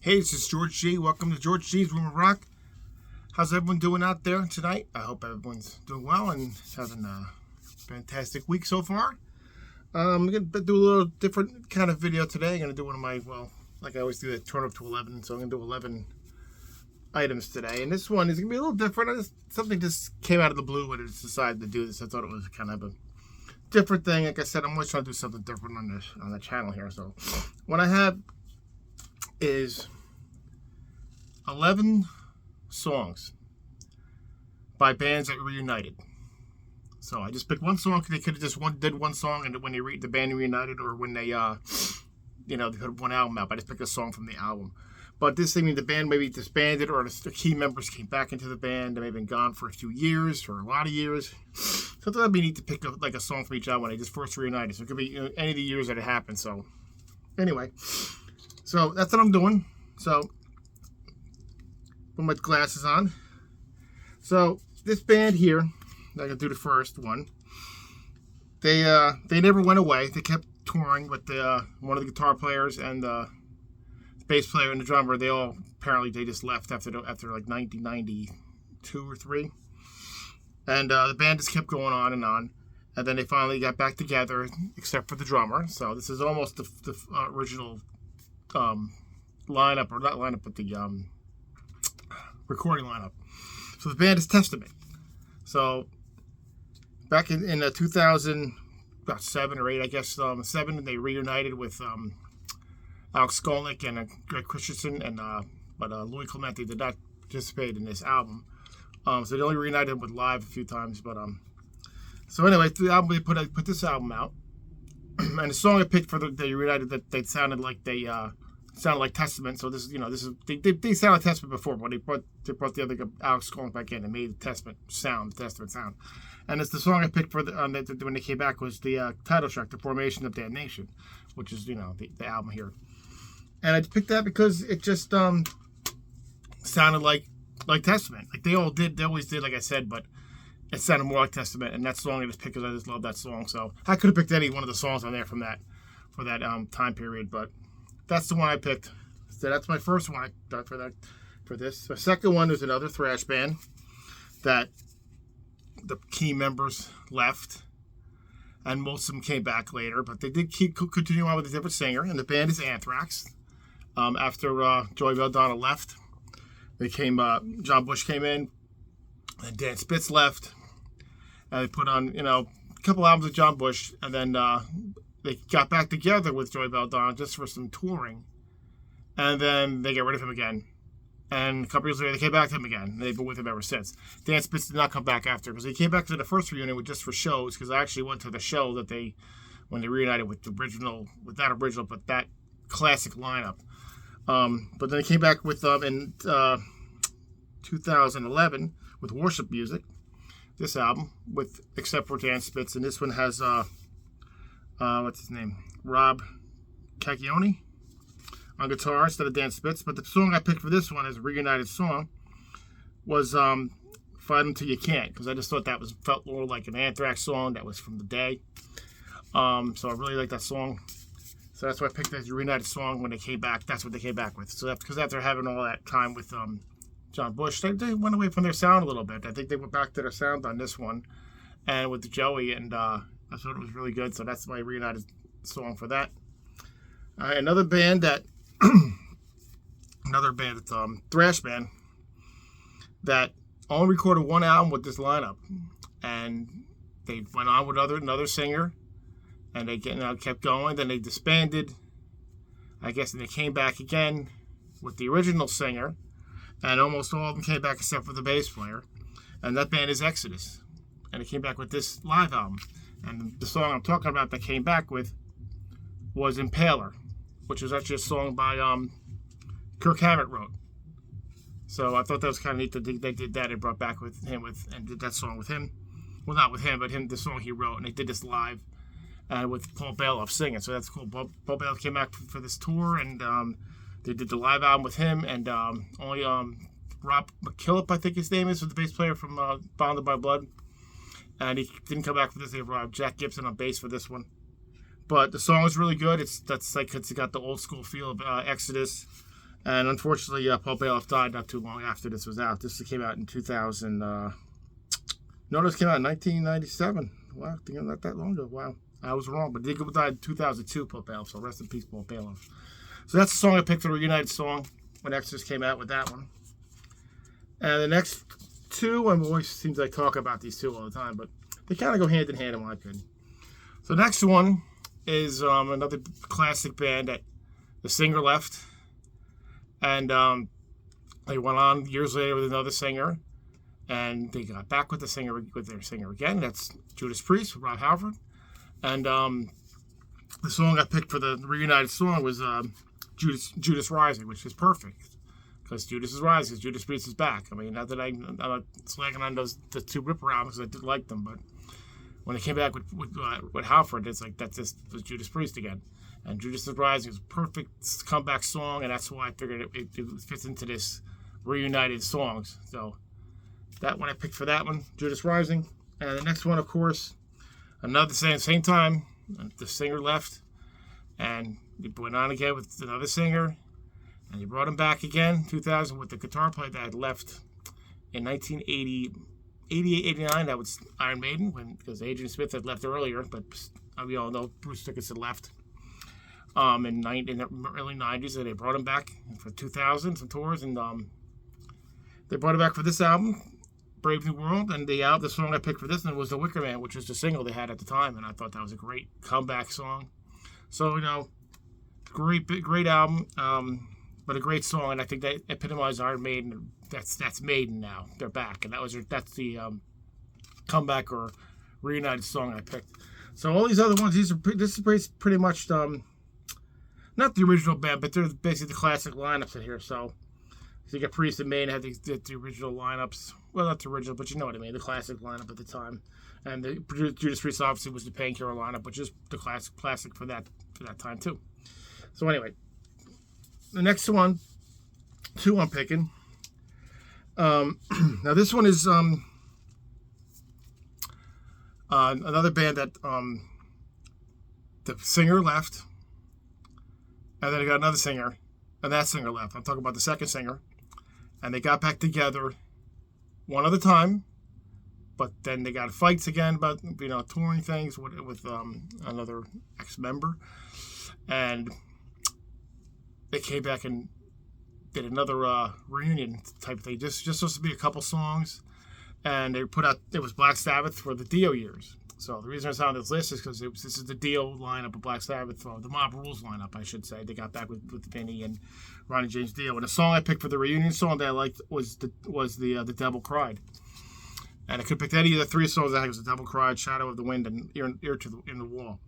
Hey, this is George G. Welcome to George G's Room of Rock. How's everyone doing out there tonight? I hope everyone's doing well and having a fantastic week so far. I'm going to do a little different kind of video today. I'm going to do one of my, like I always do, turn up to 11. So I'm going to do 11 items today. And this one is going to be a little different. Something just came out of the blue when I just decided to do this. I thought it was kind of a different thing. Like I said, I'm always trying to do something different on the channel here. So what I have is 11 songs by bands that reunited. So I just picked one song. They could have just did one song, and when the band reunited, or when they they put one album out. But I just picked a song from the album. But this thing, the band maybe disbanded, or the key members came back into the band. They may have been gone for a few years or a lot of years. So I thought it'd be neat to pick a song from each album when they just first reunited. So it could be any of the years that it happened. So anyway. So that's what I'm doing. So put my glasses on. So this band here, I'm gonna do the first one. They never went away. They kept touring with one of the guitar players and the bass player and the drummer. They all apparently just left after like 1992 or 3. And the band just kept going on. And then they finally got back together, except for the drummer. So this is almost the original lineup, or not lineup, but the recording lineup. So the band is Testament. So back in 2000, about 7 or 8, I guess, 7, they reunited with Alex Skolnick and Greg Christensen, and but Louis Clemente did not participate in this album. So they only reunited with live a few times. But so anyway, the album I put this album out. And the song I picked for the reunited, that they sounded like Testament. So this is they sounded Testament before, but they brought the other Alex Skolnick back in and made the Testament sound. And it's the song I picked for when they came back was the title track, "The Formation of Damnation," which is the album here. And I picked that because it just sounded like Testament. Like they always did, like I said, but it sounded more like Testament, and that song I just picked because I just love that song. So I could have picked any one of the songs on there for that time period, but that's the one I picked. So that's my first one I got for this. The second one is another thrash band that the key members left, and most of them came back later, but they did continue on with a different singer, and the band is Anthrax. After Joey Belladonna left, John Bush came in, and Dan Spitz left. And they put on, a couple albums with John Bush, and then they got back together with Joey Belladonna just for some touring. And then they got rid of him again. And a couple years later, they came back to him again. They've been with him ever since. Dan Spitz did not come back after, because he came back to the first reunion just for shows, because I actually went to the show when they reunited with that classic lineup. But then they came back with in 2011 with Worship Music. This album, except for Dan Spitz, and this one has what's his name, Rob Cacchione on guitar instead of Dan Spitz. But the song I picked for this one as a reunited song was "Fight 'Em Till You Can't," because I just thought that felt more like an Anthrax song that was from the day. So I really like that song. So that's why I picked that as a reunited song when they came back. That's what they came back with. So because after having all that time with John Bush, they went away from their sound a little bit. I think they went back to their sound on this one, and with Joey, and I thought it was really good. So that's my reunited song for that. Another band it's thrash band that only recorded one album with this lineup, and they went on with another singer, and they kept going. Then they disbanded, I guess, and they came back again with the original singer. And almost all of them came back except for the bass player. And that band is Exodus. And they came back with this live album. And the song I'm talking about that came back with was Impaler, which was actually a song by Kirk Hammett wrote. So I thought that was kind of neat that they did that and brought back and did that song with him. Well, not with him, but the song he wrote. And they did this live with Paul Bailoff singing. So that's cool. Paul Bailoff came back for this tour, and they did the live album with him, and only Rob McKillop, I think his name is, the bass player from Bonded by Blood. And he didn't come back for this. They have Jack Gibson on bass for this one. But the song is really good. It's got the old school feel of Exodus, And unfortunately, Paul Bailoff died not too long after this was out. This came out in 2000. No, this came out in 1997. Wow, thinking not that long ago. Wow, I was wrong. But he died in 2002, Paul Bailoff. So rest in peace, Paul Bailoff. So that's the song I picked for the Reunited song when Exodus came out with that one. And the next two, I always seems like talk about these two all the time, but they kind of go hand in hand in my opinion. So the next one is another classic band that the singer left, and they went on years later with another singer, and they got back with their singer again. That's Judas Priest, Rob Halford, and the song I picked for the Reunited song was Judas Rising, which is perfect because Judas is rising, Judas Priest is back. I mean, not that I'm not slagging on the two Ripper albums because I did like them, but when they came back with Halford, it's like that just was Judas Priest again. And Judas is Rising is a perfect comeback song, and that's why I figured it fits into this Reunited songs. So that one I picked for that one, Judas Rising. And the next one, of course, another same time, the singer left, and he went on again with another singer, and he brought him back again, 2000, with the guitar player that had left in 1980. 88, 89, that was Iron Maiden, because Adrian Smith had left earlier, but we all know Bruce Dickinson left in the early 90s, and they brought him back for 2000, some tours, and they brought him back for this album, Brave New World, and the song I picked for this one was The Wicker Man, which was the single they had at the time, and I thought that was a great comeback song. So, great album, but a great song, and I think that epitomized Iron Maiden. That's Maiden now. They're back, and that's the comeback or Reunited song I picked. So all these other ones, this is pretty much not the original band, but they're basically the classic lineups in here. So you got Priest and Maiden had the original lineups. Well, not the original, but you know what I mean. The classic lineup at the time, and the Judas Priest obviously was the Painkiller lineup, which is the classic for that time too. So anyway, the next one, two I'm picking. Now this one is another band that the singer left, and then I got another singer, and that singer left. I'm talking about the second singer, and they got back together one other time, but then they got fights again about touring things with another ex-member, and they came back and did another reunion type thing. Just supposed to be a couple songs, and they put out, it was Black Sabbath for the Dio years. So the reason it's on this list is because this is the Dio lineup of Black Sabbath, or the Mob Rules lineup, I should say. They got back with Vinny and Ronnie James Dio. And the song I picked for the reunion song that I liked was the Devil Cried. And I could pick any of the three songs. I think it was The Devil Cried, Shadow of the Wind, and Ear to in the Wall.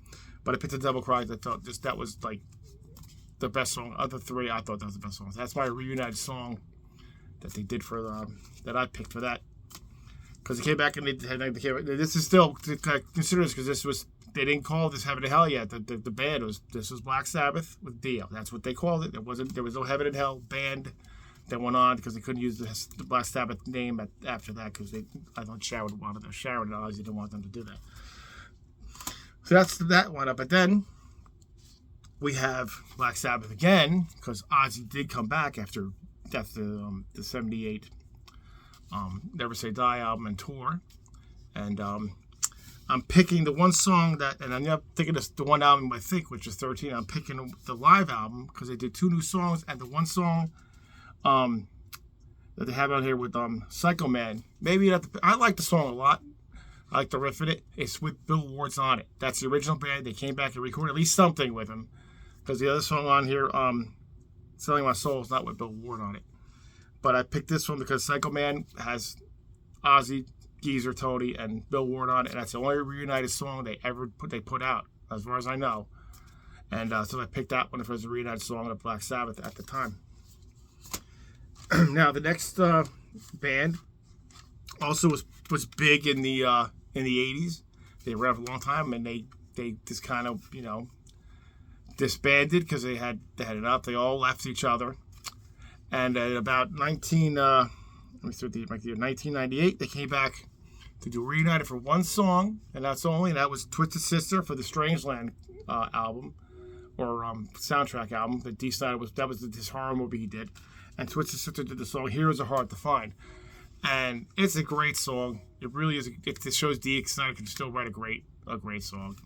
But I picked the Devil Cried. I thought that was like the best song. Of the three, I thought that was the best song. That's my Reunited song that they did for that I picked for that. Because they came back and this is still considered because they didn't call this Heaven and Hell yet. The band this was Black Sabbath with Dio. That's what they called it. There was no Heaven and Hell band that went on because they couldn't use the Black Sabbath name after that because I thought Sharon and Ozzy didn't want them to do that. So that's that one up. But then we have Black Sabbath again because Ozzy did come back after the 78 Never Say Die album and tour. And I'm picking the one song and I'm not thinking of the one album I think, which is 13. I'm picking the live album because they did two new songs, and the one song that they have on here with Psycho Man. I like the song a lot. I like the riff in it. It's with Bill Ward's on it. That's the original band. They came back and recorded at least something with him. Because the other song on here, Selling My Soul, is not with Bill Ward on it. But I picked this one because Psycho Man has Ozzy, Geezer, Tony, and Bill Ward on it. And that's the only Reunited song they put out, as far as I know. And so I picked that one if it was a Reunited song of Black Sabbath at the time. Now, the next band also was big in the 80s. They were around for a long time, and they just kind of, disbanded because they had enough. They all left each other. And at about 1998, they came back to do Reunited for one song, and that was Twisted Sister for the Strangeland album, soundtrack album that Dee Snider was his horror movie he did, and Twisted Sister did the song "Heroes Are Hard to Find," and it's a great song. It really is. It shows Dee Snider can still write a great song.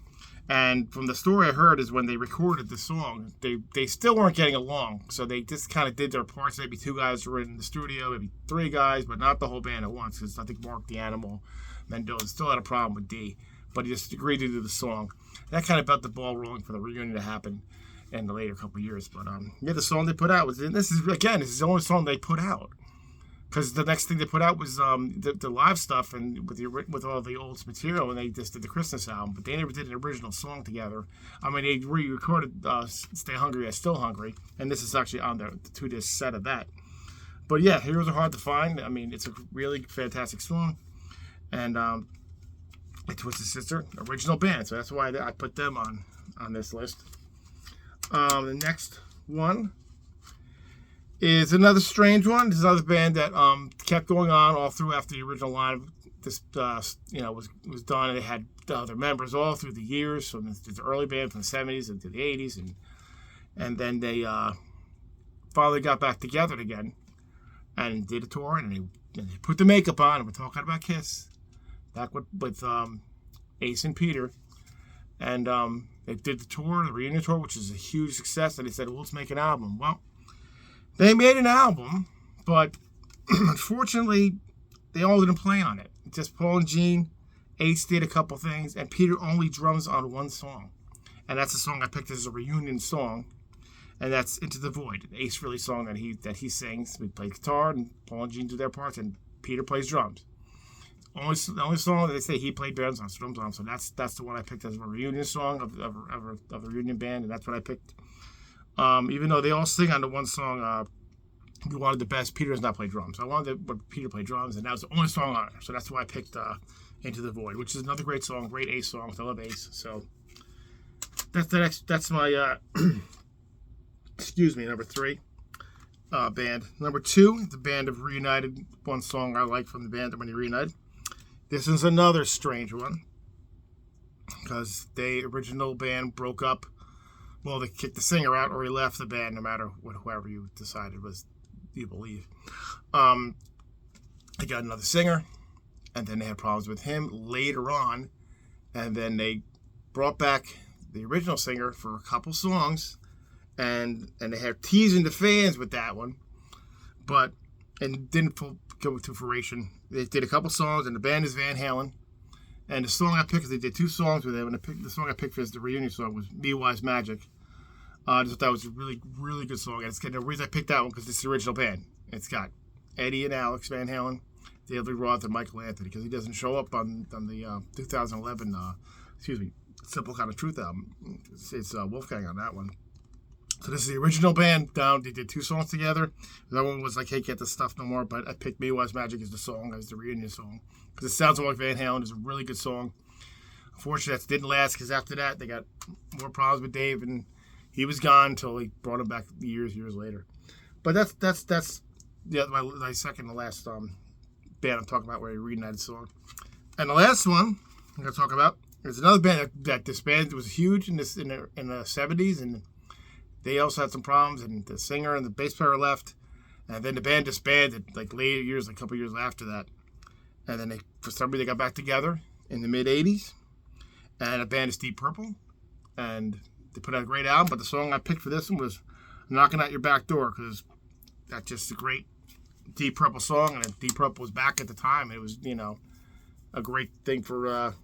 And from the story I heard is when they recorded the song, they still weren't getting along, so they just kind of did their parts. Maybe 2 guys were in the studio, maybe 3 guys, but not the whole band at once. Because I think Mark the Animal Mendoza still had a problem with Dee, but he just agreed to do the song. That kind of got the ball rolling for the reunion to happen in the later couple of years. But yeah, the song they put out was, and this is the only song they put out. Because the next thing they put out was the live stuff and with all the old material, and they just did the Christmas album. But they never did an original song together. I mean, they re-recorded "Stay Hungry, I'm Still Hungry," and this is actually on the 2-disc set of that. But yeah, "Heroes Are Hard to Find." I mean, it's a really fantastic song, and it's Twisted Sister, original band, so that's why I put them on this list. The next one is another strange one. This is another band that kept going on all through after the original line. This was done, and they had other members all through the years. So there's the early band from the 70s into the 80s, and then they finally got back together again and did a tour, and they put the makeup on. And we're talking about Kiss, back with Ace and Peter, and they did the tour, the reunion tour, which is a huge success. And they said, "Well, let's make an album." Well, they made an album, but unfortunately, they all didn't play on it. Just Paul and Gene. Ace did a couple things, and Peter only drums on one song. And that's the song I picked as a reunion song, and that's "Into the Void," an Ace Frehley song that he sings. We play guitar, and Paul and Gene do their parts, and Peter plays drums. The only song that they say he played drums on, so that's the one I picked as a reunion song of the reunion band, and that's what I picked. Even though they all sing on the one song, "We Wanted the Best," Peter does not play drums. I wanted Peter play drums, and that was the only song on it. So that's why I picked "Into the Void," which is another great song, great Ace song. I love Ace. So that's my number 3 band. Number 2, the band of Reunited. One song I like from the band when they reunited. This is another strange one because the original band broke up. Well, they kicked the singer out, or he left the band, no matter whoever you decided was you believe. They got another singer, and then they had problems with him later on, and then they brought back the original singer for a couple songs, and they had teasing the fans with that one, but didn't go to fruition. They did a couple songs, and the band is Van Halen. And the song I picked, they did 2 songs with them, and the song I picked as the reunion song was "Me Wise Magic." I just thought that was a really, really good song. And the reason I picked that one because it's the original band. It's got Eddie and Alex Van Halen, David Lee Roth, and Michael Anthony, because he doesn't show up on the 2011 Simple Kind of Truth album. It's Wolfgang on that one. So this is the original band down. They did 2 songs together. That one was like, "Hey, get this stuff no more," but I picked "Me Wise Magic" as the song, as the reunion song, because it sounds like Van Halen. It's a really good song. Unfortunately, that didn't last, because after that, they got more problems with Dave, and he was gone until he brought him back years later. But that's my second to last band I'm talking about where he reunited song. And the last one I'm going to talk about is another band that disbanded. It was huge in the 70s, and they also had some problems, and the singer and the bass player left, and then the band disbanded like later years, like a couple years after that. And then for some reason they got back together in the mid 80s, and the band is Deep Purple, and they put out a great album. But the song I picked for this one was "Knocking at Your Back Door," because that's just a great Deep Purple song, and Deep Purple was back at the time. It was a great thing for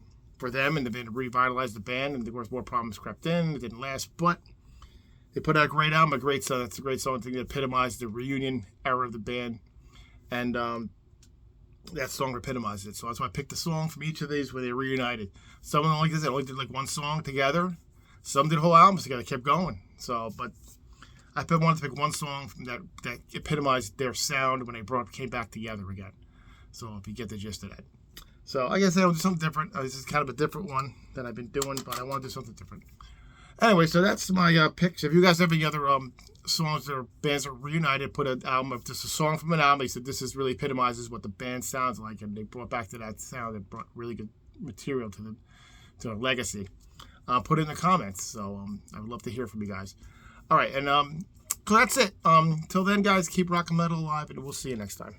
them, and the band revitalized the band, and there was more problems crept in. It didn't last, but they put out a great album, a great song. That's a great song. I think that epitomized the reunion era of the band, and that song epitomized it. So that's why I picked the song from each of these where they reunited. Some of them, like I said, only did like one song together. Some did whole albums together, kept going. So, but I wanted to pick one song from that epitomized their sound when they came back together again. So if you get the gist of that. So I guess I'll do something different. This is kind of a different one that I've been doing, but I want to do something different. Anyway, so that's my picks. If you guys have any other songs or bands that reunited, put an album of just a song from an album, they said this really epitomizes what the band sounds like, and they brought back to that sound and brought really good material to the legacy. put it in the comments. So I would love to hear from you guys. All right, and so that's it. Till then, guys, keep rock and metal alive, and we'll see you next time.